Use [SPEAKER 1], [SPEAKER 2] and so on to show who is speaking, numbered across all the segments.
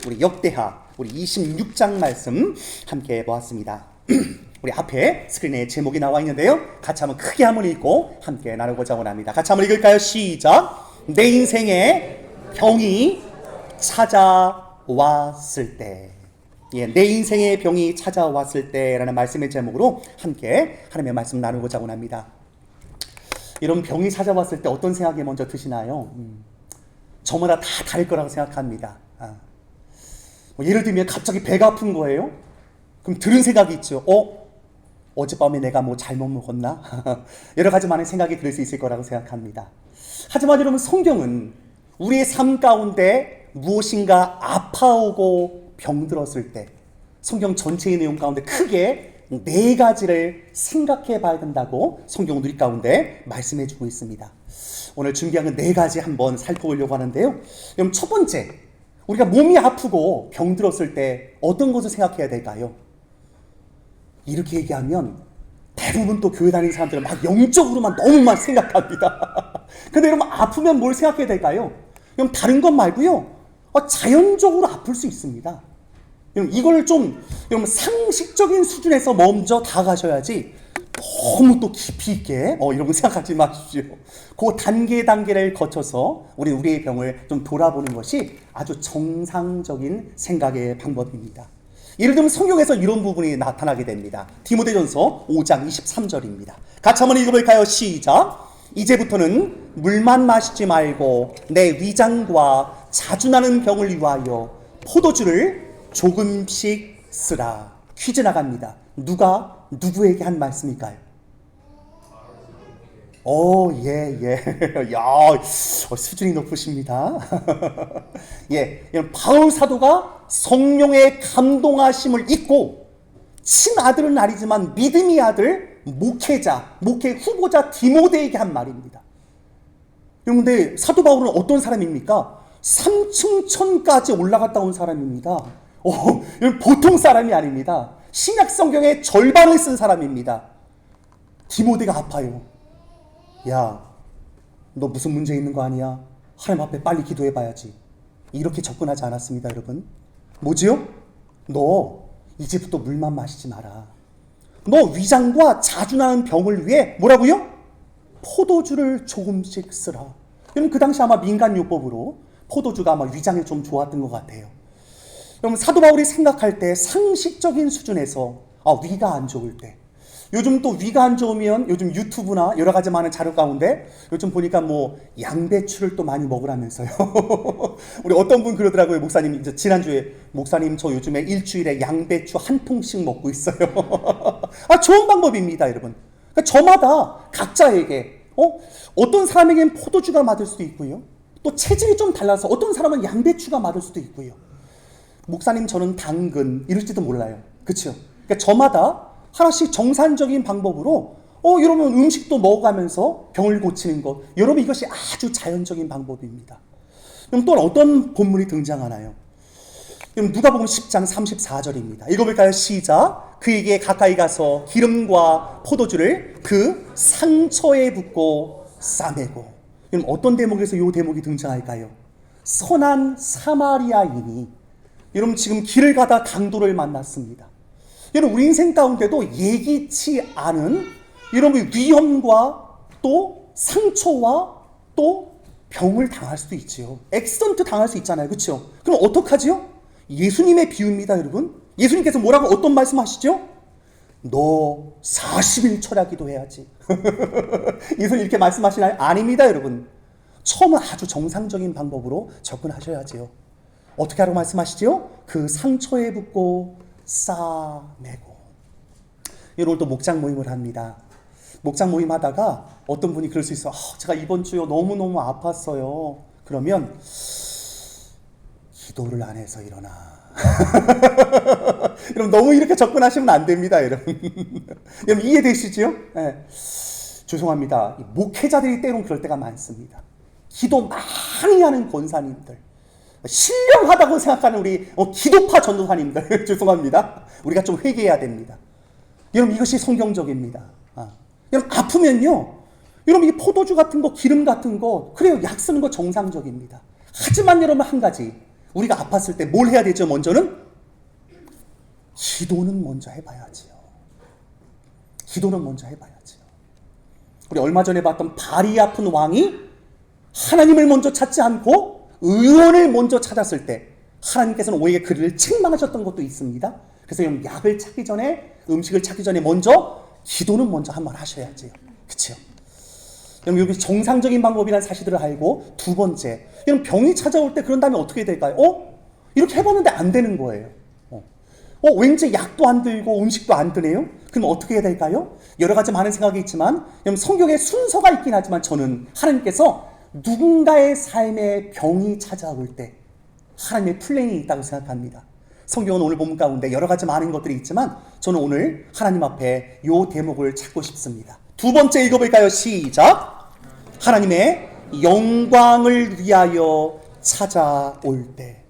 [SPEAKER 1] 우리 역대하 우리 26장 말씀 함께 보았습니다. 우리 앞에 스크린에 제목이 나와 있는데요. 같이 한번 크게 한번 읽고 함께 나누고자 원합니다. 같이 한번 읽을까요? 시작! 내 인생에 병이 찾아왔을 때, 내 인생에 병이 찾아왔을 때라는 말씀의 제목으로 함께 하나님의 말씀 나누고자 원합니다. 이런 병이 찾아왔을 때 어떤 생각이 먼저 드시나요? 저마다 다 다를 거라고 생각합니다. 예를 들면 갑자기 배가 아픈 거예요? 그럼 들은 생각이 있죠. 어젯밤에 내가 뭐 잘못 먹었나? 여러 가지 많은 생각이 들 수 있을 거라고 생각합니다. 하지만 여러분, 성경은 우리의 삶 가운데 무엇인가 아파오고 병들었을 때 성경 전체의 내용 가운데 크게 네 가지를 생각해 봐야 된다고 성경은 우리 가운데 말씀해 주고 있습니다. 오늘 준비한 건 네 가지 한번 살펴보려고 하는데요. 그럼 첫 번째, 우리가 몸이 아프고 병들었을 때 어떤 것을 생각해야 될까요? 이렇게 얘기하면 대부분 또 교회 다니는 사람들은 막 영적으로만 너무만 생각합니다. 근데 여러분, 아프면 뭘 생각해야 될까요? 그럼 다른 것 말고요, 자연적으로 아플 수 있습니다. 이걸 좀 여러분 상식적인 수준에서 먼저 다가셔야지 너무 또 깊이 있게 이런 거 생각하지 마십시오. 그 단계를 거쳐서 우리의 병을 좀 돌아보는 것이 아주 정상적인 생각의 방법입니다. 예를 들면 성경에서 이런 부분이 나타나게 됩니다. 디모데전서 5장 23절입니다. 같이 한번 읽어볼까요? 시작! 이제부터는 물만 마시지 말고 내 위장과 자주 나는 병을 위하여 포도주를 조금씩 쓰라. 퀴즈 나갑니다. 누가 누구에게 한 말씀일까요? 야, 수준이 높으십니다. 바울 사도가 성령의 감동하심을 잊고 친아들은 아니지만 믿음의 아들, 목회 후보자 디모데에게 한 말입니다. 그런데 사도 바울은 어떤 사람입니까? 삼층천까지 올라갔다 온 사람입니다. 보통 사람이 아닙니다. 신약 성경의 절반을 쓴 사람입니다. 디모데가 아파요. 야, 너 무슨 문제 있는 거 아니야? 하나님 앞에 빨리 기도해 봐야지. 이렇게 접근하지 않았습니다, 여러분. 뭐지요? 너 이제부터 물만 마시지 마라. 너 위장과 자주 나는 병을 위해 뭐라고요? 포도주를 조금씩 쓰라. 여러분, 그 당시 아마 민간요법으로 포도주가 아마 위장에 좀 좋았던 것 같아요. 여러분, 사도 바울이 생각할 때 상식적인 수준에서 위가 안 좋을 때, 요즘 또 위가 안 좋으면 요즘 유튜브나 여러 가지 많은 자료 가운데 요즘 보니까 양배추를 또 많이 먹으라면서요. 우리 어떤 분 그러더라고요. 목사님, 지난주에 목사님 저 요즘에 일주일에 양배추 한 통씩 먹고 있어요. 좋은 방법입니다, 여러분. 그러니까 저마다 각자에게 어떤 사람에게는 포도주가 맞을 수도 있고요. 또 체질이 좀 달라서 어떤 사람은 양배추가 맞을 수도 있고요. 목사님 저는 당근 이럴지도 몰라요. 그렇죠? 그러니까 저마다 하나씩 정상적인 방법으로 여러분 음식도 먹어가면서 병을 고치는 것, 여러분 이것이 아주 자연적인 방법입니다. 그럼 또 어떤 본문이 등장하나요? 그럼 누가복음 10장 34절입니다. 읽어볼까요? 시작! 그에게 가까이 가서 기름과 포도주를 그 상처에 붓고 싸매고. 그럼 어떤 대목에서 이 대목이 등장할까요? 선한 사마리아인이, 여러분 지금 길을 가다 강도를 만났습니다. 여러분, 우리 인생 가운데도 예기치 않은 여러분 위험과 또 상처와 또 병을 당할 수도 있지요. 액시던트 당할 수 있잖아요. 그렇죠? 그럼 어떡하지요? 예수님의 비유입니다, 여러분. 예수님께서 뭐라고 어떤 말씀하시죠? 너 40일 철야기도 해야지. 예수님 이렇게 말씀하시나요? 아닙니다, 여러분. 처음은 아주 정상적인 방법으로 접근하셔야지요. 어떻게 하라고 말씀하시죠? 그 상처에 붓고 싸매고. 오늘 또 목장 모임을 합니다. 목장 모임 하다가 어떤 분이 그럴 수 있어요. 제가 이번 주에 너무너무 아팠어요. 그러면 기도를 안 해서 일어나. 여러분, 너무 이렇게 접근하시면 안 됩니다, 여러분. 여러분 이해되시죠? 네. 죄송합니다. 목회자들이 때론 그럴 때가 많습니다. 기도 많이 하는 권사님들, 신령하다고 생각하는 우리 기도파 전도사님들 죄송합니다. 우리가 좀 회개해야 됩니다. 여러분, 이것이 성경적입니다. 여러분, 아프면요, 여러분 이 포도주 같은 거, 기름 같은 거, 그래요, 약 쓰는 거 정상적입니다. 하지만 여러분, 한 가지, 우리가 아팠을 때 뭘 해야 되죠? 먼저는 기도는 먼저 해봐야지요. 기도는 먼저 해봐야지요. 우리 얼마 전에 봤던 발이 아픈 왕이 하나님을 먼저 찾지 않고 의원을 먼저 찾았을 때 하나님께서는 오히려 그를 책망하셨던 것도 있습니다. 그래서 약을 찾기 전에, 음식을 찾기 전에 먼저 기도는 먼저 한번 하셔야지요. 그렇죠? 여러분, 여기 정상적인 방법이라는 사실들을 알고, 두 번째, 여러분 병이 찾아올 때 그런 다음에 어떻게 될까요? 이렇게 해봤는데 안 되는 거예요. 왠지 약도 안 들고 음식도 안 드네요? 그럼 어떻게 해야 될까요? 여러 가지 많은 생각이 있지만, 여러분 성경에 순서가 있긴 하지만 저는 하나님께서 누군가의 삶에 병이 찾아올 때 하나님의 플랜이 있다고 생각합니다. 성경은 오늘 본문 가운데 여러 가지 많은 것들이 있지만 저는 오늘 하나님 앞에 이 대목을 찾고 싶습니다. 두 번째 읽어볼까요? 시작! 하나님의 영광을 위하여 찾아올 때.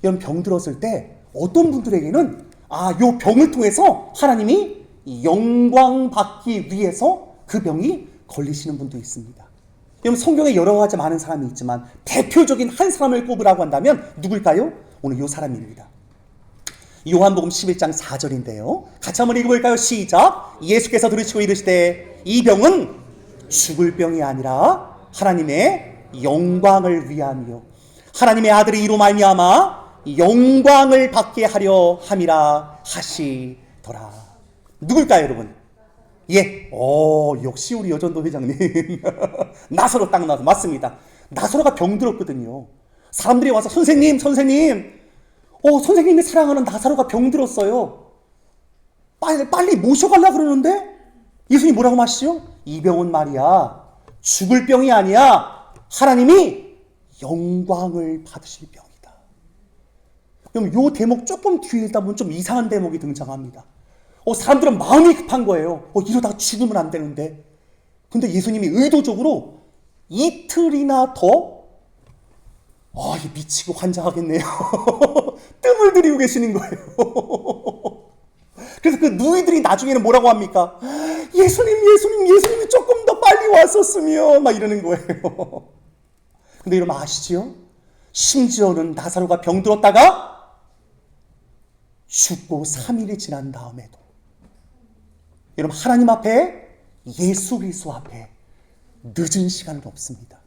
[SPEAKER 1] 여러분 병 들었을 때 어떤 분들에게는 이 병을 통해서 하나님이 영광 받기 위해서 그 병이 걸리시는 분도 있습니다. 여러분 성경에 여러 가지 많은 사람이 있지만 대표적인 한 사람을 꼽으라고 한다면 누굴까요? 오늘 이 사람입니다. 요한복음 11장 4절인데요. 같이 한번 읽어볼까요? 시작! 예수께서 들으시고 이르시되 이 병은 죽을 병이 아니라 하나님의 영광을 위함이요 하나님의 아들이 이로 말미암아 영광을 받게 하려 함이라 하시더라. 누굴까요, 여러분? 예, 역시 우리 여전도 회장님. 나사로 딱 나서 맞습니다. 나사로가 병들었거든요. 사람들이 와서 선생님, 선생님이 사랑하는 나사로가 병들었어요. 빨리 모셔가려고 그러는데 예수님이 뭐라고 하시죠? 이 병은 말이야 죽을 병이 아니야 하나님이 영광을 받으실 병이다. 그럼 요 대목 조금 뒤에 읽다 보면 좀 이상한 대목이 등장합니다. 사람들은 마음이 급한 거예요. 이러다가 죽으면 안 되는데. 근데 예수님이 의도적으로 이틀이나 더 미치고 환장하겠네요. 뜸을 들이고 계시는 거예요. 그래서 그 누이들이 나중에는 뭐라고 합니까? 예수님이 조금 더 빨리 왔었으면 막 이러는 거예요. 근데 여러분 아시죠? 심지어는 나사로가 병들었다가 죽고 3일이 지난 다음에도 여러분 하나님 앞에 예수 그리스도 앞에 늦은 시간은 없습니다.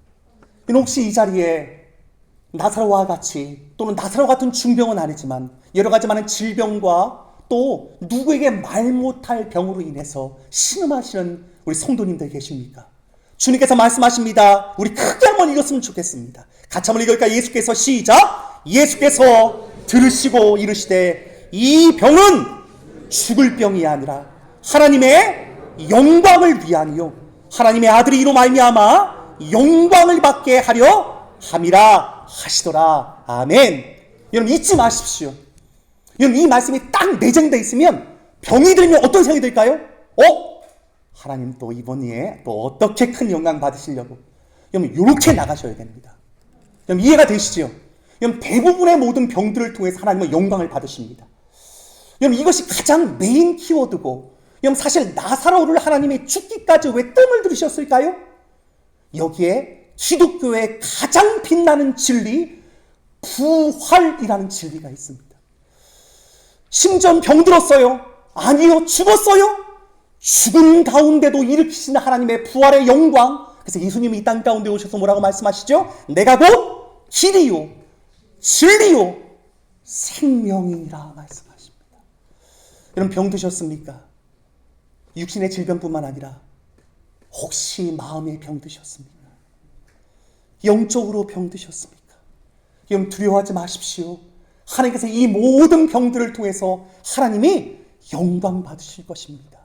[SPEAKER 1] 여러분 혹시 이 자리에 나사로와 같이 또는 나사로 같은 중병은 아니지만 여러 가지 많은 질병과 또 누구에게 말 못할 병으로 인해서 신음하시는 우리 성도님들 계십니까? 주님께서 말씀하십니다. 우리 크게 한번 읽었으면 좋겠습니다. 같이 한번 읽을까요? 예수께서 시작! 예수께서 들으시고 이르시되 이 병은 죽을 병이 아니라 하나님의 영광을 위하니요 하나님의 아들이 이로 말미암아 영광을 받게 하려 함이라 하시더라. 아멘. 여러분 잊지 마십시오. 여러분 이 말씀이 딱 내장되어 있으면 병이 들면 어떤 생각이 들까요? 하나님 또 이번 이에 또 어떻게 큰 영광 받으시려고. 여러분 이렇게 나가셔야 됩니다. 여러분 이해가 되시죠? 여러분 대부분의 모든 병들을 통해서 하나님은 영광을 받으십니다. 여러분 이것이 가장 메인 키워드고 여러분 사실 나사로를 하나님이 죽기까지 왜 뜸을 들이셨을까요? 여기에 기독교의 가장 빛나는 진리 부활이라는 진리가 있습니다. 심지어 병들었어요? 아니요. 죽었어요? 죽은 가운데도 일으키시는 하나님의 부활의 영광. 그래서 예수님이 이 땅 가운데 오셔서 뭐라고 말씀하시죠? 내가 곧 길이요 진리요 생명이라 말씀하십니다. 여러분 병 드셨습니까? 육신의 질병뿐만 아니라 혹시 마음의 병 드셨습니까? 영적으로 병 드셨습니까? 여러분 두려워하지 마십시오. 하나님께서 이 모든 병들을 통해서 하나님이 영광 받으실 것입니다.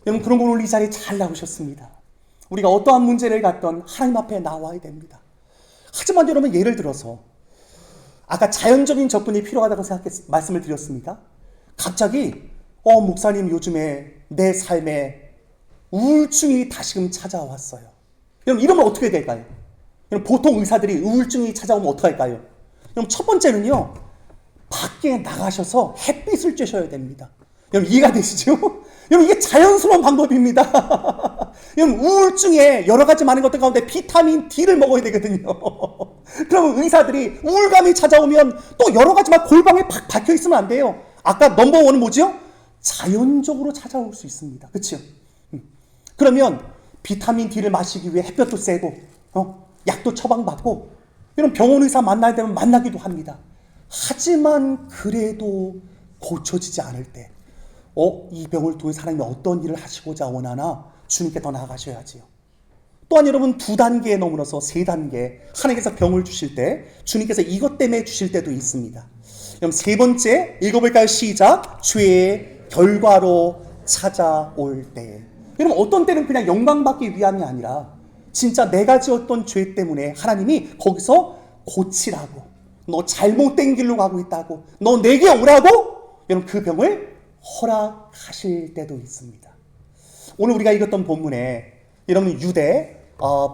[SPEAKER 1] 여러분 그런 걸 오늘 이 자리에 잘 나오셨습니다. 우리가 어떠한 문제를 갖던 하나님 앞에 나와야 됩니다. 하지만 여러분 예를 들어서 아까 자연적인 접근이 필요하다고 말씀을 드렸습니다. 갑자기 목사님 요즘에 내 삶에 우울증이 다시금 찾아왔어요. 여러분 이러면 어떻게 될까요? 여러분 보통 의사들이 우울증이 찾아오면 어떻게 할까요? 그럼 첫 번째는요, 밖에 나가셔서 햇빛을 쬐셔야 됩니다. 여러분 이해가 되시죠? 여러분 이게 자연스러운 방법입니다. 이런 우울증에 여러 가지 많은 것들 가운데 비타민 D를 먹어야 되거든요. 그러면 의사들이 우울감이 찾아오면 또 여러 가지 막 골방에 팍 박혀 있으면 안 돼요. 아까 넘버원은 뭐죠? 자연적으로 찾아올 수 있습니다. 그렇죠? 그러면 비타민 D를 마시기 위해 햇볕도 쐬고 약도 처방받고 이런 병원 의사 만나야 되면 만나기도 합니다. 하지만 그래도 고쳐지지 않을 때 이 병을 통해 하나님이 어떤 일을 하시고자 원하나 주님께 더 나아가셔야지요. 또한 여러분 2단계에 넘어서 3단계 하나님께서 병을 주실 때 주님께서 이것 때문에 주실 때도 있습니다. 그럼 3번째 읽어볼까요? 시작. 죄의 결과로 찾아올 때. 여러분 어떤 때는 그냥 영광받기 위함이 아니라 진짜 내가 지었던 죄 때문에 하나님이 거기서 고치라고, 너 잘못된 길로 가고 있다고, 너 내게 오라고 여러분 그 병을 허락하실 때도 있습니다. 오늘 우리가 읽었던 본문에 여러분 유대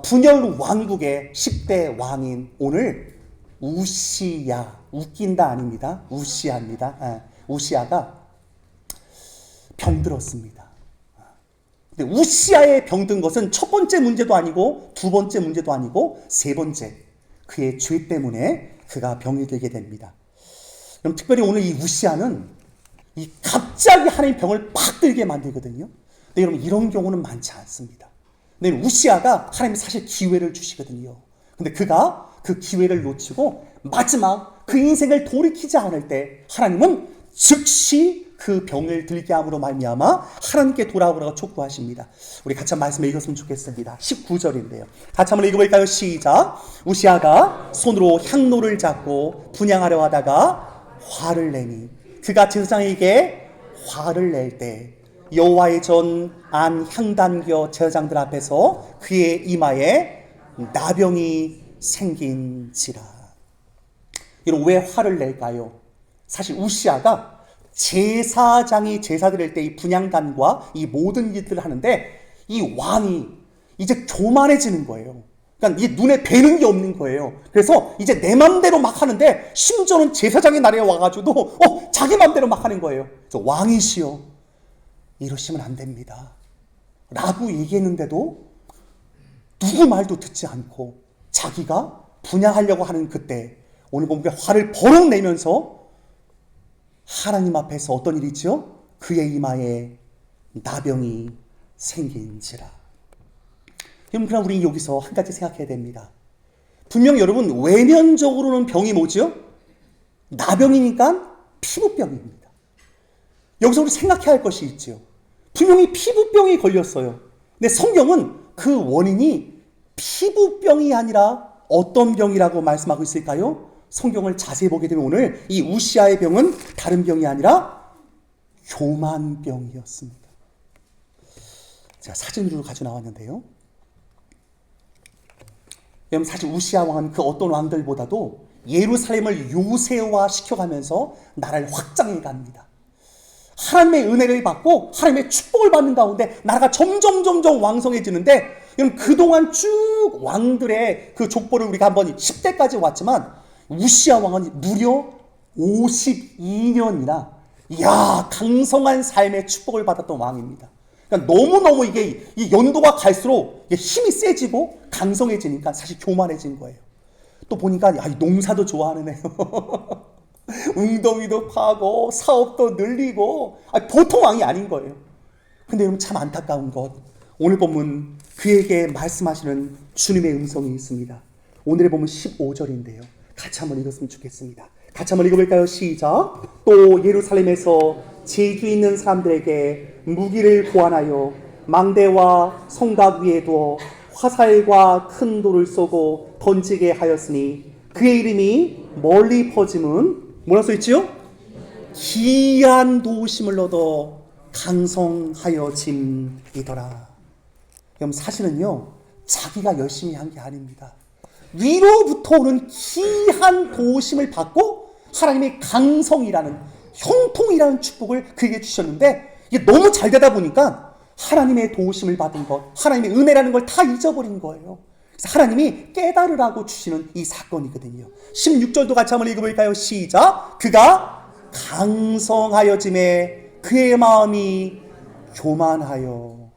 [SPEAKER 1] 분열 왕국의 10대 왕인 오늘 우시야, 웃긴다 아닙니다. 우시야입니다. 우시야가 병들었습니다. 근데 우시야의 병든 것은 첫 번째 문제도 아니고 두 번째 문제도 아니고 세 번째, 그의 죄 때문에 그가 병이 들게 됩니다. 그럼 특별히 오늘 이 우시야는 이 갑자기 하나님 병을 팍 들게 만들거든요. 근데 여러분 이런 경우는 많지 않습니다. 근데 우시야가 하나님이 사실 기회를 주시거든요. 근데 그가 그 기회를 놓치고 마지막 그 인생을 돌이키지 않을 때 하나님은 즉시 그 병을 들게 함으로 말미암아 하나님께 돌아오라고 촉구하십니다. 우리 같이 한 말씀을 읽었으면 좋겠습니다. 19절인데요. 같이 한번 읽어볼까요? 시작. 우시야가 손으로 향로를 잡고 분향하려 하다가 화를 내니 그가 제사장에게 화를 낼 때 여호와의 전 안 향단교 제사장들 앞에서 그의 이마에 나병이 생긴지라. 여러분 왜 화를 낼까요? 사실 우시야가 제사장이 제사 드릴 때 이 분향단과 이 모든 일들을 하는데 이 왕이 이제 교만해지는 거예요. 그러니까 이게 눈에 뵈는 게 없는 거예요. 그래서 이제 내 맘대로 막 하는데 심지어는 제사장의 날에 와가지고도 자기 맘대로 막 하는 거예요. 그래서 왕이시여 이러시면 안 됩니다 라고 얘기했는데도 누구 말도 듣지 않고 자기가 분향하려고 하는 그때 오늘 보면 화를 버럭 내면서 하나님 앞에서 어떤 일이 있죠? 그의 이마에 나병이 생긴지라. 그럼 우리 여기서 한 가지 생각해야 됩니다. 분명 여러분 외면적으로는 병이 뭐죠? 나병이니까 피부병입니다. 여기서 우리 생각해야 할 것이 있죠. 분명히 피부병이 걸렸어요. 근데 성경은 그 원인이 피부병이 아니라 어떤 병이라고 말씀하고 있을까요? 성경을 자세히 보게 되면 오늘 이 우시야의 병은 다른 병이 아니라 교만병이었습니다. 제가 사진으로 가져 나왔는데요. 여러분 사실 우시야 왕은 그 어떤 왕들보다도 예루살렘을 요새화 시켜가면서 나라를 확장해 갑니다. 하나님의 은혜를 받고 하나님의 축복을 받는 가운데 나라가 점점 왕성해지는데 여러분 그동안 쭉 왕들의 그 족보를 우리가 한번 10대까지 왔지만 우시야 왕은 무려 52년이나 강성한 삶의 축복을 받았던 왕입니다. 그러니까 너무너무 이게 이 연도가 갈수록 힘이 세지고 강성해지니까 사실 교만해진 거예요. 또 보니까 이 농사도 좋아하는 애요. 웅덩이도 파고 사업도 늘리고 보통 왕이 아닌 거예요. 근데 여러분 참 안타까운 것, 오늘 본문 그에게 말씀하시는 주님의 음성이 있습니다. 오늘의 본문 15절인데요. 같이 한번 읽었으면 좋겠습니다. 같이 한번 읽어볼까요? 시작. 또 예루살렘에서 재주 있는 사람들에게 무기를 보완하여 망대와 성곽 위에 두어 화살과 큰 돌을 쏘고 던지게 하였으니 그의 이름이 멀리 퍼짐은 뭐라 써있지요? 기이한 도우심을 얻어 강성하여짐이더라. 그럼 사실은요 자기가 열심히 한 게 아닙니다. 위로부터 오는 기이한 도우심을 받고 하나님의 강성이라는 형통이라는 축복을 그에게 주셨는데 이게 너무 잘 되다 보니까 하나님의 도우심을 받은 것, 하나님의 은혜라는 걸 다 잊어버린 거예요. 그래서 하나님이 깨달으라고 주시는 이 사건이거든요. 16절도 같이 한번 읽어볼까요? 시작. 그가 강성하여짐에 그의 마음이 교만하여.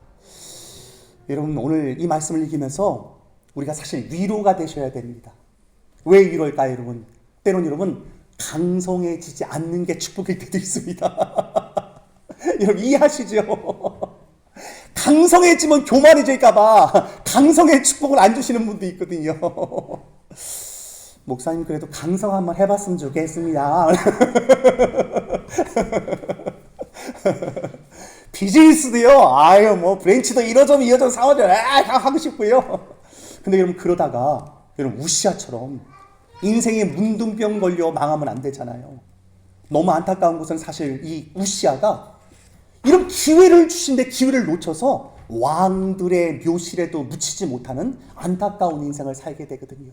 [SPEAKER 1] 여러분 오늘 이 말씀을 읽으면서 우리가 사실 위로가 되셔야 됩니다. 왜 위로일까요, 여러분? 때론 여러분 강성해지지 않는 게 축복일 때도 있습니다. 여러분 이해하시죠? 강성해지면 교만해질까봐 강성의 축복을 안 주시는 분도 있거든요. 목사님 그래도 강성 한번 해봤으면 좋겠습니다. 비즈니스도요. 아유 뭐 브랜치도 1호점 2호점 4호점 다 하고 싶고요. 근데 여러분 그러다가 여러분 우시아처럼 인생에 문둥병 걸려 망하면 안 되잖아요. 너무 안타까운 것은 사실 이 우시아가 이런 기회를 주신데 기회를 놓쳐서 왕들의 묘실에도 묻히지 못하는 안타까운 인생을 살게 되거든요.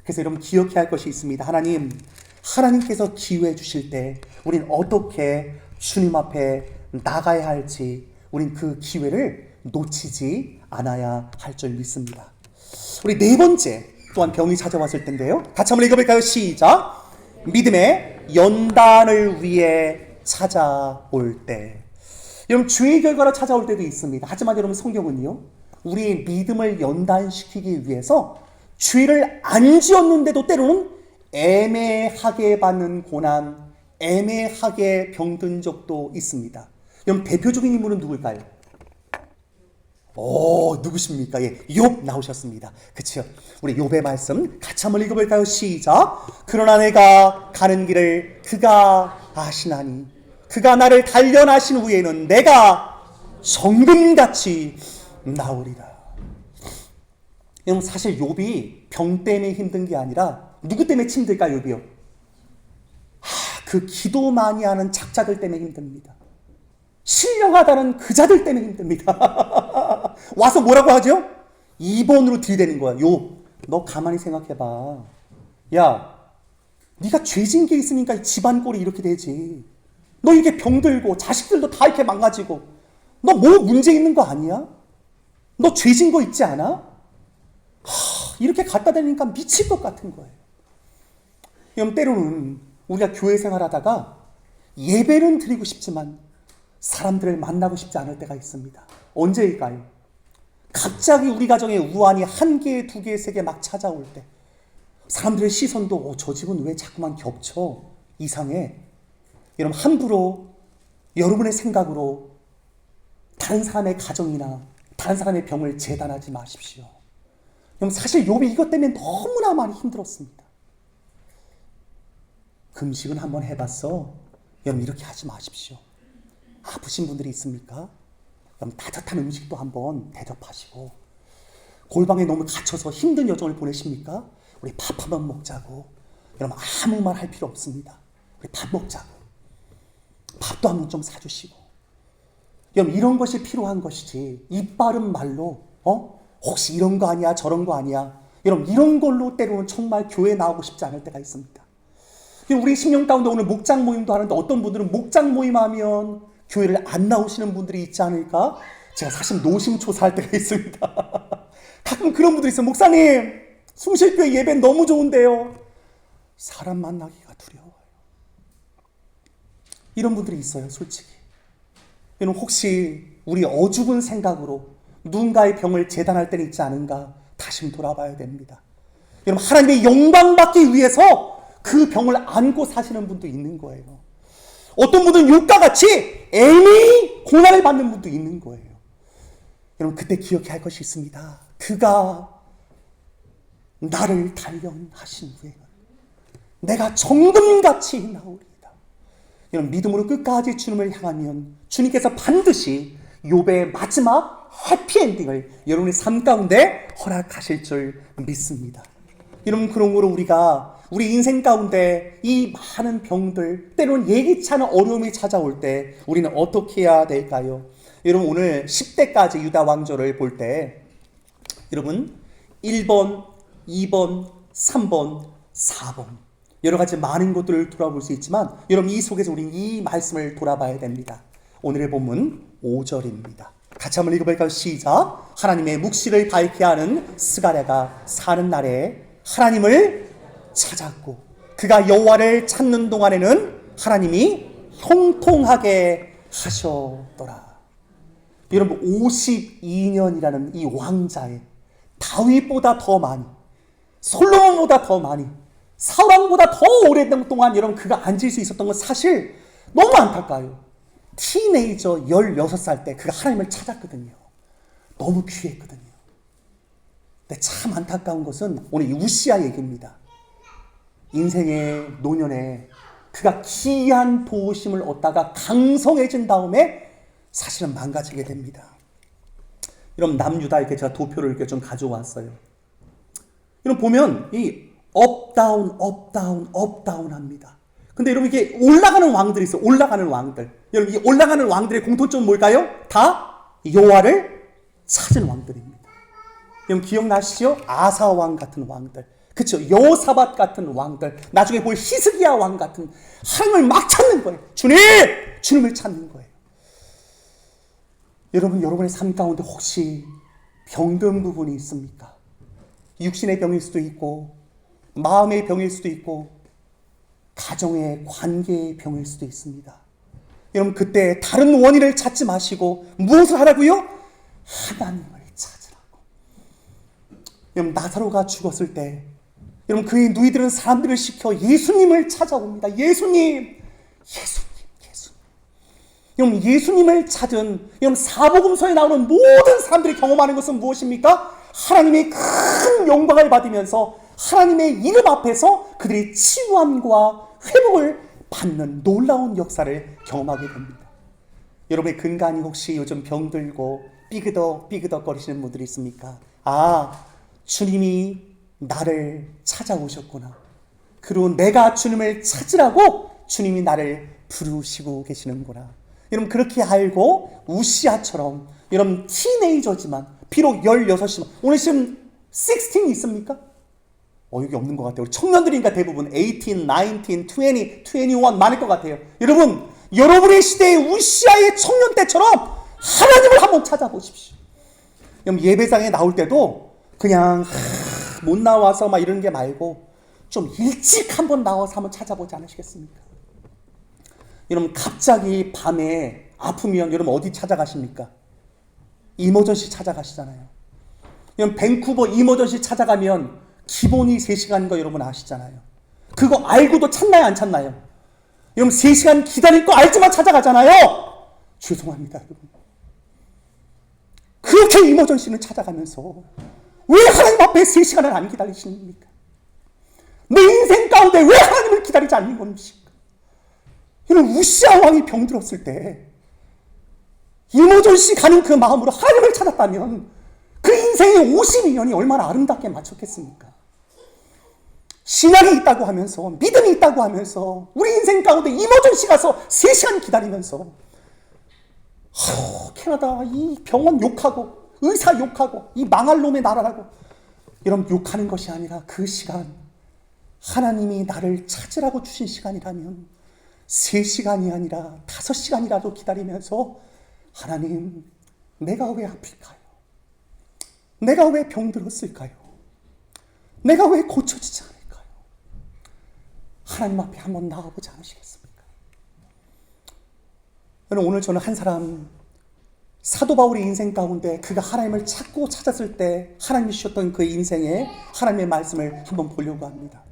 [SPEAKER 1] 그래서 여러분 기억해야 할 것이 있습니다. 하나님께서 기회 주실 때 우린 어떻게 주님 앞에 나가야 할지 우린 그 기회를 놓치지 않아야 할 줄 믿습니다. 우리 네 번째 또한 병이 찾아왔을 텐데요. 같이 한번 읽어볼까요? 시작. 믿음의 연단을 위해 찾아올 때. 여러분 주의 결과로 찾아올 때도 있습니다. 하지만 여러분 성경은요, 우리의 믿음을 연단시키기 위해서 죄를 안 지었는데도 때로는 애매하게 받는 고난, 애매하게 병든 적도 있습니다. 여러분 대표적인 인물은 누굴까요? 누구십니까? 예, 욥 나오셨습니다. 그쵸? 우리 욥의 말씀 같이 한번 읽어볼까요? 시작. 그러나 내가 가는 길을 그가 아시나니 그가 나를 단련하신 후에는 내가 정금같이 나오리라. 여러분 사실 욥이 병 때문에 힘든 게 아니라 누구 때문에 힘들까 욥이요? 그 기도 많이 하는 작자들 때문에 힘듭니다. 신령하다는 그 자들 때문에 힘듭니다. 와서 뭐라고 하죠? 2번으로 들이대는 거야. 욥, 너 가만히 생각해봐. 야, 네가 죄진 게 있으니까 집안 꼴이 이렇게 되지. 너 이렇게 병들고 자식들도 다 이렇게 망가지고 너 뭐 문제 있는 거 아니야? 너 죄진 거 있지 않아? 이렇게 갖다 대니까 미칠 것 같은 거예요. 여러분 때로는 우리가 교회 생활하다가 예배는 드리고 싶지만 사람들을 만나고 싶지 않을 때가 있습니다. 언제일까요? 갑자기 우리 가정에 우환이 1개, 2개, 3개 막 찾아올 때 사람들의 시선도 저 집은 왜 자꾸만 겹쳐? 이상해. 여러분 함부로 여러분의 생각으로 다른 사람의 가정이나 다른 사람의 병을 재단하지 마십시오. 여러분 사실 욥이 이것 때문에 너무나 많이 힘들었습니다. 금식은 한번 해봤어? 여러분 이렇게 하지 마십시오. 아프신 분들이 있습니까? 그럼 따뜻한 음식도 한번 대접하시고, 골방에 너무 갇혀서 힘든 여정을 보내십니까? 우리 밥 한번 먹자고. 여러분 아무 말 할 필요 없습니다. 우리 밥 먹자고. 밥도 한번 좀 사주시고. 여러분 이런 것이 필요한 것이지 입 바른 말로 혹시 이런 거 아니야 저런 거 아니야. 여러분 이런 걸로 때로는 정말 교회에 나오고 싶지 않을 때가 있습니다. 우리 심령 가운데 오늘 목장 모임도 하는데 어떤 분들은 목장 모임 하면 교회를 안 나오시는 분들이 있지 않을까? 제가 사실 노심초사할 때가 있습니다. 가끔 그런 분들이 있어요. 목사님, 숭실교회 예배 너무 좋은데요. 사람 만나기가 두려워요. 이런 분들이 있어요, 솔직히. 여러분 혹시 우리 어죽은 생각으로 누군가의 병을 재단할 때는 있지 않은가? 다시 돌아봐야 됩니다. 여러분 하나님의 영광 받기 위해서 그 병을 안고 사시는 분도 있는 거예요. 어떤 분은 욕과 같이 애매히 고난을 받는 분도 있는 거예요. 여러분 그때 기억해야 할 것이 있습니다. 그가 나를 단련하신 후에는 내가 정금같이 나오리이다. 여러분 믿음으로 끝까지 주님을 향하면 주님께서 반드시 욥의 마지막 해피엔딩을 여러분의 삶 가운데 허락하실 줄 믿습니다. 여러분 그런 거로 우리가 우리 인생 가운데 이 많은 병들, 때로는 예기치 않은 어려움이 찾아올 때 우리는 어떻게 해야 될까요? 여러분 오늘 10대까지 유다 왕조를 볼 때 여러분 1번, 2번, 3번, 4번 여러 가지 많은 것들을 돌아볼 수 있지만 여러분 이 속에서 우리는 이 말씀을 돌아봐야 됩니다. 오늘의 본문 5절입니다. 같이 한번 읽어볼까요? 시작. 하나님의 묵시를 밝게 하는 스가랴가 사는 날에 하나님을 찾았고 그가 여호와를 찾는 동안에는 하나님이 형통하게 하셨더라. 여러분 52년이라는 이 왕자의 다윗보다 더 많이, 솔로몬보다 더 많이, 사울왕보다 더 오랜 동안 여러분 그가 앉을 수 있었던 건 사실 너무 안타까워요. 티네이저 16살 때 그가 하나님을 찾았거든요. 너무 귀했거든요. 근데 참 안타까운 것은 오늘 이 우시아 얘기입니다. 인생의 노년에 그가 귀한 도우심을 얻다가 강성해진 다음에 사실은 망가지게 됩니다. 여러분 남유다에게 제가 도표를 이렇게 좀 가져왔어요. 여러분 보면 이 업다운 업다운 업다운 합니다. 근데 여러분 이게 올라가는 왕들이 있어요. 올라가는 왕들. 여러분 이 올라가는 왕들의 공통점은 뭘까요? 다 여호와를 찾은 왕들입니다. 여러분 기억나시죠? 아사 왕 같은 왕들. 그렇죠. 여호사밧 같은 왕들. 나중에 볼 히스기야 왕 같은 하나님을 막 찾는 거예요. 주님을 찾는 거예요. 여러분 여러분의 삶 가운데 혹시 병든 부분이 있습니까? 육신의 병일 수도 있고 마음의 병일 수도 있고 가정의 관계의 병일 수도 있습니다. 여러분 그때 다른 원인을 찾지 마시고 무엇을 하라고요? 하나님을 찾으라고. 여러분 나사로가 죽었을 때 여러분 그의 누이들은 사람들을 시켜 예수님을 찾아옵니다. 예수님. 여러분 예수님을 찾은 여러분 사복음서에 나오는 모든 사람들이 경험하는 것은 무엇입니까? 하나님의 큰 영광을 받으면서 하나님의 이름 앞에서 그들이 치유함과 회복을 받는 놀라운 역사를 경험하게 됩니다. 여러분의 근간이 혹시 요즘 병들고 삐그덕 거리시는 분들이 있습니까? 아, 주님이 나를 찾아오셨구나. 그리고 내가 주님을 찾으라고 주님이 나를 부르시고 계시는구나. 여러분 그렇게 알고 우시아처럼 여러분 티네이저지만 비록 16이지만 오늘 지금 16 있습니까? 여기 없는 것 같아요. 우리 청년들이니까 대부분 18, 19, 20, 21 많을 것 같아요. 여러분 여러분의 시대의 우시아의 청년 때처럼 하나님을 한번 찾아보십시오. 여러분 예배장에 나올 때도 그냥 못 나와서 막 이런 게 말고 좀 일찍 한번 나와서 한번 찾아보지 않으시겠습니까? 여러분 갑자기 밤에 아프면 여러분 어디 찾아가십니까? 이머전시 찾아가시잖아요. 여러분 밴쿠버 이머전시 찾아가면 기본이 3시간인 거 여러분 아시잖아요. 그거 알고도 찾나요 안 찾나요? 여러분 3시간 기다릴 거 알지만 찾아가잖아요. 죄송합니다 여러분. 그렇게 이머전시는 찾아가면서 왜 하나님 앞에 3시간을 안 기다리십니까? 내 인생 가운데 왜 하나님을 기다리지 않는 겁니까? 여러분 우시아 왕이 병들었을 때 이모전시 가는 그 마음으로 하나님을 찾았다면 그 인생의 52년이 얼마나 아름답게 마쳤겠습니까? 신앙이 있다고 하면서 믿음이 있다고 하면서 우리 인생 가운데 이모전시 가서 3시간 기다리면서 캐나다 이 병원 욕하고 의사 욕하고 이 망할 놈의 나라라고 이런 욕하는 것이 아니라 그 시간 하나님이 나를 찾으라고 주신 시간이라면 3시간이 아니라 5시간이라도 기다리면서 하나님 내가 왜 아플까요? 내가 왜 병들었을까요? 내가 왜 고쳐지지 않을까요? 하나님 앞에 한번 나가보지 않으시겠습니까? 여러분 오늘 저는 한 사람 사도 바울의 인생 가운데 그가 하나님을 찾고 찾았을 때 하나님이 주셨던 그 인생에 하나님의 말씀을 한번 보려고 합니다.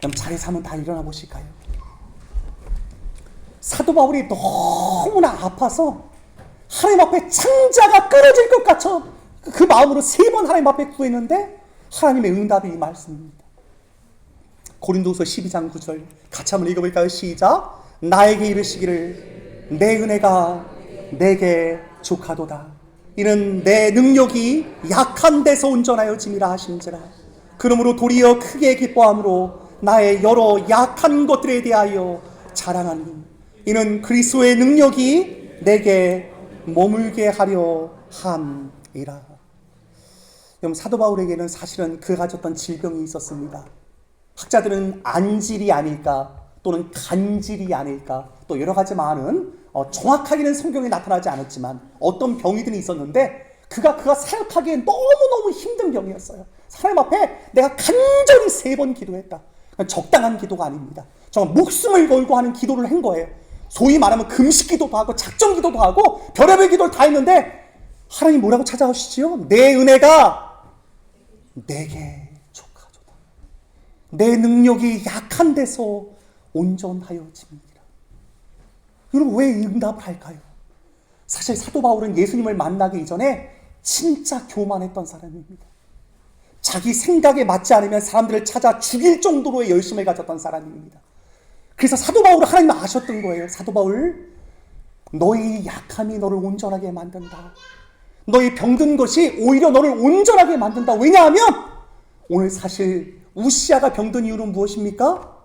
[SPEAKER 1] 그럼 자리에서 한번 다 일어나 보실까요? 사도 바울이 너무나 아파서 하나님 앞에 창자가 끊어질 것 같아 그 마음으로 3번 하나님 앞에 구했는데 하나님의 응답이 이 말씀입니다. 고린도서 12장 9절 같이 한번 읽어볼까요? 시작. 나에게 이르시기를 내 은혜가 내게 족하도다. 이는 내 능력이 약한 데서 온전하여 짐이라 하신지라. 그러므로 도리어 크게 기뻐함으로 나의 여러 약한 것들에 대하여 자랑하니 이는 그리스도의 능력이 내게 머물게 하려 함이라. 그럼 사도 바울에게는 사실은 그가 가졌던 질병이 있었습니다. 학자들은 안질이 아닐까 또는 간질이 아닐까 또 여러 가지 많은 정확하게는 성경에 나타나지 않았지만 어떤 병이든 있었는데 그가 사역하기에 너무너무 힘든 병이었어요. 하나님 앞에 내가 간절히 3번 기도했다. 적당한 기도가 아닙니다. 정말 목숨을 걸고 하는 기도를 한 거예요. 소위 말하면 금식기도도 하고 작정기도도 하고 별의별 기도를 다 했는데 하나님 뭐라고 찾아오시지요? 내 은혜가 내게 족하도다. 내 능력이 약한 데서 온전하여집니다. 여러분 왜 응답을 할까요? 사실 사도 바울은 예수님을 만나기 이전에 진짜 교만했던 사람입니다. 자기 생각에 맞지 않으면 사람들을 찾아 죽일 정도로의 열심을 가졌던 사람입니다. 그래서 사도 바울은 하나님 아셨던 거예요. 사도 바울, 너의 약함이 너를 온전하게 만든다. 너의 병든 것이 오히려 너를 온전하게 만든다. 왜냐하면 오늘 사실 우시아가 병든 이유는 무엇입니까?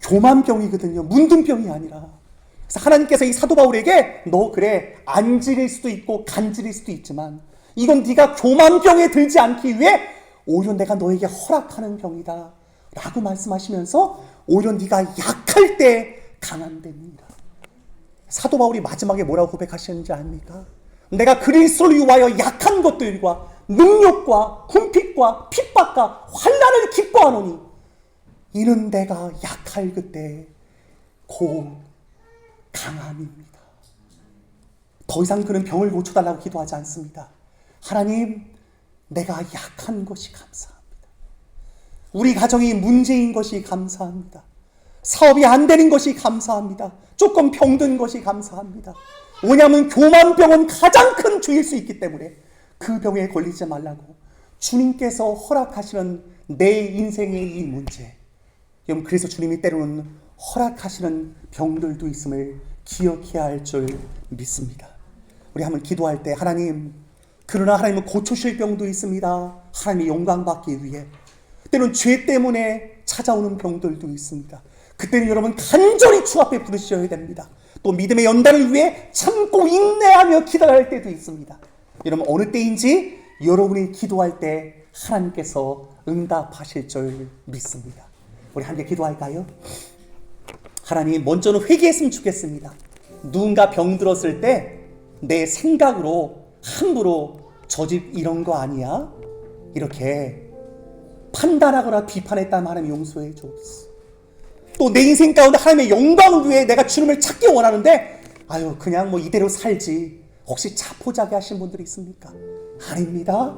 [SPEAKER 1] 교만병이거든요. 문둥병이 아니라. 그래서 하나님께서 이 사도 바울에게 너 그래 안질일 수도 있고 간질일 수도 있지만 이건 네가 교만병에 들지 않기 위해 오히려 내가 너에게 허락하는 병이다 라고 말씀하시면서 오히려 네가 약할 때 강한 됩니다. 사도 바울이 마지막에 뭐라고 고백하시는지 압니까? 내가 그리스도를 위하여 약한 것들과 능력과 궁핍과 핍박과 환난을 기뻐하노니 이는 내가 약할 그때 곧 강함입니다. 더 이상 그는 병을 고쳐달라고 기도하지 않습니다. 하나님, 내가 약한 것이 감사합니다. 우리 가정이 문제인 것이 감사합니다. 사업이 안 되는 것이 감사합니다. 조금 병든 것이 감사합니다. 왜냐하면 교만병은 가장 큰 죄일 수 있기 때문에 그 병에 걸리지 말라고 주님께서 허락하시는 내 인생의 이 문제, 여러분 그래서 주님이 때로는 허락하시는 병들도 있음을 기억해야 할 줄 믿습니다. 우리 한번 기도할 때 하나님, 그러나 하나님은 고쳐주실 병도 있습니다. 하나님의 영광받기 위해 때로는 죄 때문에 찾아오는 병들도 있습니다. 그때는 여러분 간절히 주 앞에 부르셔야 됩니다. 또 믿음의 연단을 위해 참고 인내하며 기다려야 할 때도 있습니다. 여러분 어느 때인지 여러분이 기도할 때 하나님께서 응답하실 줄 믿습니다. 우리 함께 기도할까요? 하나님, 먼저는 회개했으면 좋겠습니다. 누군가 병들었을 때 내 생각으로 함부로 저 집 이런 거 아니야? 이렇게 판단하거나 비판했다면 하나님 용서해 주옵소서. 또 내 인생 가운데 하나님의 영광을 위해 내가 주님을 찾기 원하는데 아유 그냥 뭐 이대로 살지, 혹시 자포자기 하신 분들이 있습니까? 아닙니다.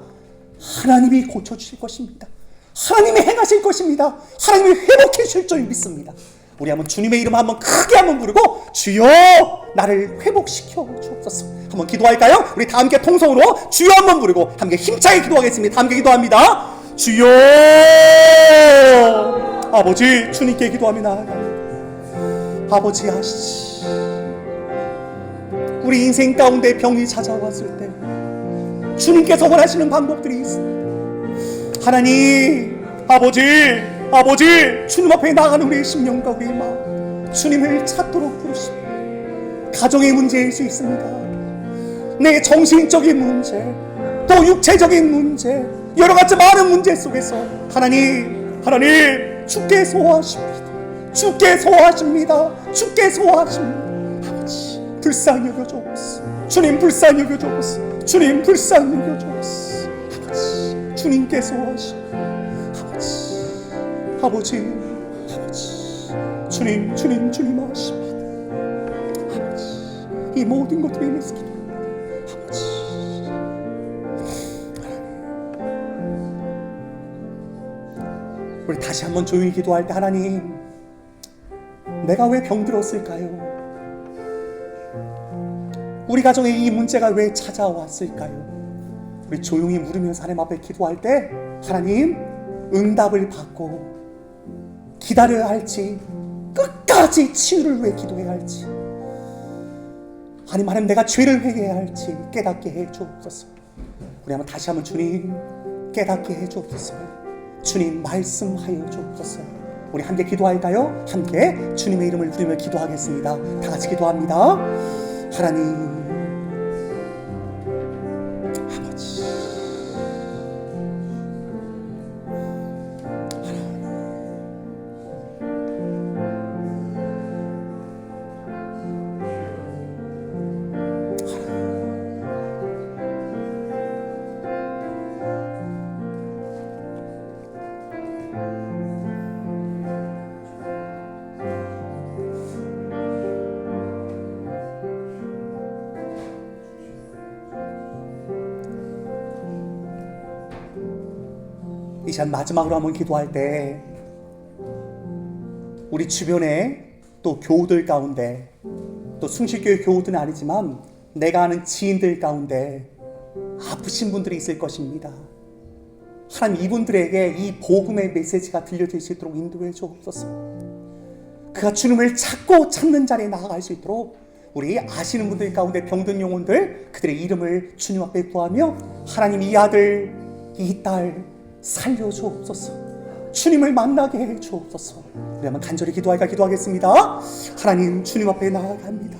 [SPEAKER 1] 하나님이 고쳐주실 것입니다. 하나님이 행하실 것입니다. 하나님이 회복해 주실 줄 믿습니다. 우리 한번 주님의 이름 한번 크게 한번 부르고 주여 나를 회복시켜 주옵소서. 한번 기도할까요? 우리 다 함께 통성으로 주여 한번 부르고 함께 힘차게 기도하겠습니다. 함께 기도합니다. 주여. 아버지, 주님께 기도합니다. 아버지 하시지. 우리 인생 가운데 병이 찾아왔을 때 주님께서 원하시는 방법들이 있습니다. 하나님, 아버지, 주님 앞에 나가는 우리의 심령과 우리의 마음, 주님을 찾도록 부르십니다. 가정의 문제일 수 있습니다. 내 정신적인 문제, 또 육체적인 문제, 여러 가지 많은 문제 속에서 하나님 주께 소화하십니다. 주께 소화하십니다. 주께 소화하십니다. 아버지, 불쌍히 여겨주옵소서. 주님 불쌍히 여겨주옵소서. 주님 불쌍히 여겨주옵소서. 아버지, 주님께 소화하십니다. 아버지, 주님 하십니다. 아버지, 이 모든 것들을 위해서 기도합니다. 아버지, 우리 다시 한번 조용히 기도할 때 하나님, 내가 왜 병들었을까요? 우리 가정에 이 문제가 왜 찾아왔을까요? 우리 조용히 물으면서 하나님 앞에 기도할 때 하나님 응답을 받고 기다려야 할지, 끝까지 치유를 위해 기도해야 할지, 하나님 내가 죄를 회개해야 할지 깨닫게 해 주옵소서. 우리 한번 다시 한번 주님 깨닫게 해 주옵소서. 주님 말씀하여 주옵소서. 우리 함께 기도할까요? 함께 주님의 이름을 부르며 기도하겠습니다. 다 같이 기도합니다. 하나님, 시간 마지막으로 한번 기도할 때 우리 주변에 또 교우들 가운데 또 숭실교회 교우들은 아니지만 내가 아는 지인들 가운데 아프신 분들이 있을 것입니다. 하나님 이분들에게 이 복음의 메시지가 들려질 수 있도록 인도해 주옵소서. 그가 주님을 찾고 찾는 자리에 나아갈 수 있도록 우리 아시는 분들 가운데 병든 영혼들 그들의 이름을 주님 앞에 구하며 하나님 이 아들 이 딸 살려 주옵소서. 주님을 만나게 해 주옵소서. 우리 한번 간절히 기도하겠습니다. 하나님 주님 앞에 나아갑니다.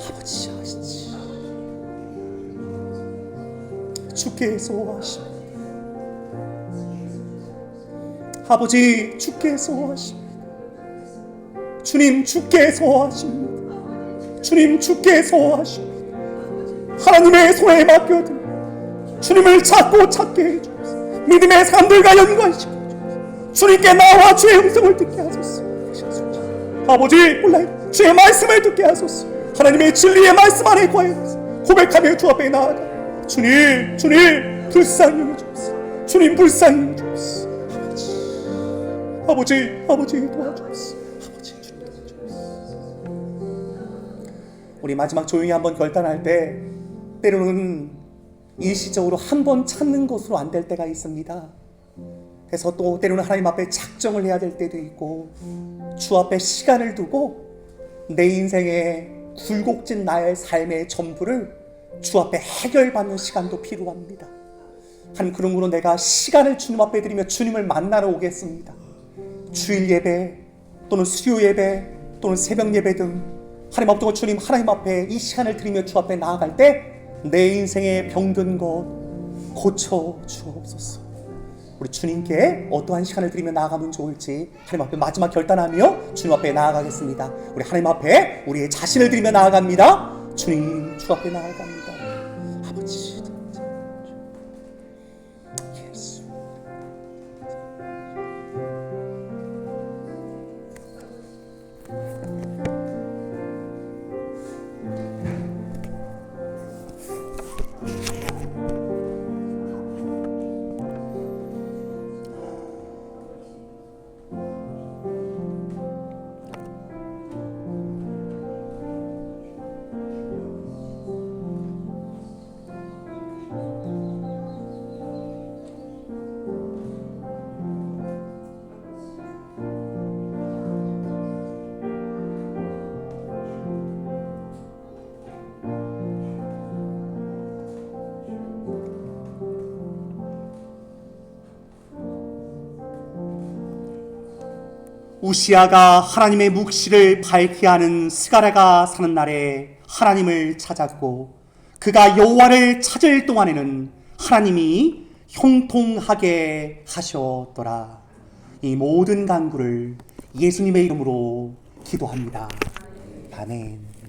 [SPEAKER 1] 아버지 아시지 주께서 하십니다. 아버지 주께서 하십니다. 주님 주께서 하십니다. 주님 주께서 하십니다. 하나님의 손에 맡겨둔 주님을 찾고 찾게 해주옵소서. 믿음의 사람들과 연관시켜 주님께 나와 주의 음성을 듣게 하소서. 아버지 몰라요 주의 말씀을 듣게 하소서. 하나님의 진리의 말씀 안에 거하여서 고백하며 주 앞에 나아가 주님 불쌍히 여겨주옵소서. 주님 불쌍히 여겨주옵소서. 아버지 도와주옵소서. 아버지 주님 도와주옵소서. 우리 마지막 조용히 한번 결단할 때 때로는 일시적으로 한 번 찾는 것으로 안 될 때가 있습니다. 그래서 또 때로는 하나님 앞에 작정을 해야 될 때도 있고 주 앞에 시간을 두고 내 인생의 굴곡진 나의 삶의 전부를 주 앞에 해결받는 시간도 필요합니다. 하나님 그러므로 내가 시간을 주님 앞에 드리며 주님을 만나러 오겠습니다. 주일 예배 또는 수요 예배 또는 새벽 예배 등 하나님 앞두고 주님 하나님 앞에 이 시간을 드리며 주 앞에 나아갈 때 내 인생의 병든 것 고쳐 주옵소서. 우리 주님께 어떠한 시간을 드리며 나아가면 좋을지 하나님 앞에 마지막 결단하며 주님 앞에 나아가겠습니다. 우리 하나님 앞에 우리의 자신을 드리며 나아갑니다. 주님 주 앞에 나아갑니다. 아버지 예수 우시아가 하나님의 묵시를 밝히 하는 스가랴가 사는 날에 하나님을 찾았고 그가 여호와를 찾을 동안에는 하나님이 형통하게 하셨더라. 이 모든 간구를 예수님의 이름으로 기도합니다. 아멘.